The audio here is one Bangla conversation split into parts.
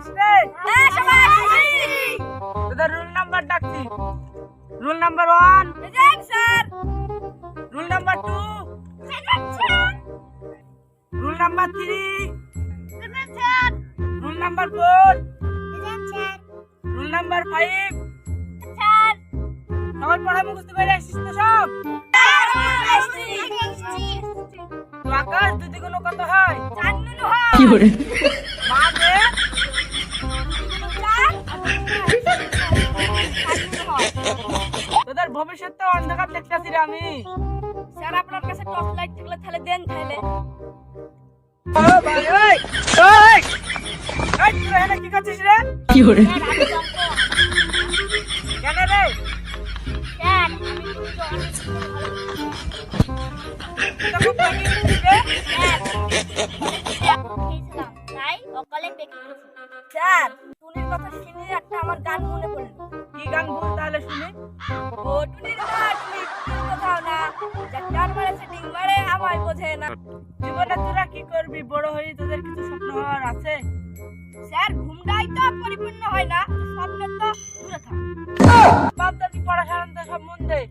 আসছিস রে? হ্যাঁ সবাই আসছি। তোদের রুল নাম্বার ডাকছি। Rule number 1, present sir. Rule number 2, present sir. Rule number 3, present sir. Rule number 4, present sir. Rule number 5। Sir. সবার পড়া মুখস্থ করে আসছিস তো সব? আসছি। তো আকাশ দুই কোনো কত হয়? জানুন হয়। কি করে মানে তোদের ভবিষ্যৎ তো অন্ধকার দেখতেছি রে আমি। স্যার আপনার কাছে টর্চ লাইট থাকলে তাহলে দেন তাহলে। ও ভাই ওই ওই এই তুই এখানে কি করছিস রে? কি করে স্যার আমি জঙ্ক। কেন রে? স্যার আমি কিন্তু এটা খুব বাকি করছিস রে? খেয়েছিলাম তাই অকালে পেকে গেছি। স্যার টুনির কথা শুনে একটা আমার গান মনে পড়লো। কি গান বল তাহলে শুনি। ও টুনির মা টুনি টুনির কোথাও না, যার মারে সেটিং মারে আমায় বোঝে না। জীবনে তোরা কি করবি? বড় হয়ে তোদের কিছু স্বপ্ন হওয়ার আছে? স্যার ঘুমটাই তো পরিপূর্ণ হয় না, স্বপ্নের তো দূরে থাক। বাপ দাদি পড়াশোনা সব মন দে।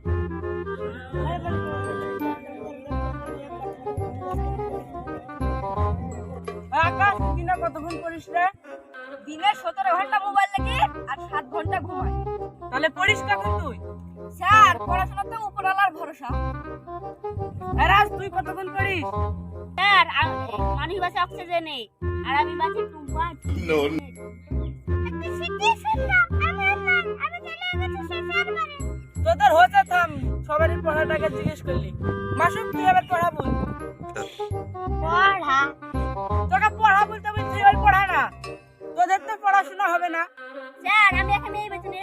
আকাশ দিনে কতক্ষণ পড়িস রে? দিনে 17 ঘন্টা মোবাইল দেখি আর 7 ঘন্টা ঘুমাই। তাহলে পড়িস কখন তুই? স্যার পড়াশোনা তো উপরওয়ালার ভরসা। রাজ তুই কতক্ষণ পড়িস? স্যার মানুষ বাসে অক্সিজেন নেই আর আমি বাসি টুম্পা। নো তোদের হতে থাম, সবারই পড়াটাকে জিজ্ঞেস করলি। মাসুম তুই এবার পড়া বল। পড়া তোকে পড়া বলতে বলছি, এবার পড়া না। তোদের তো পড়াশোনা হবে না। স্যার আমি এখানে এই বেতনে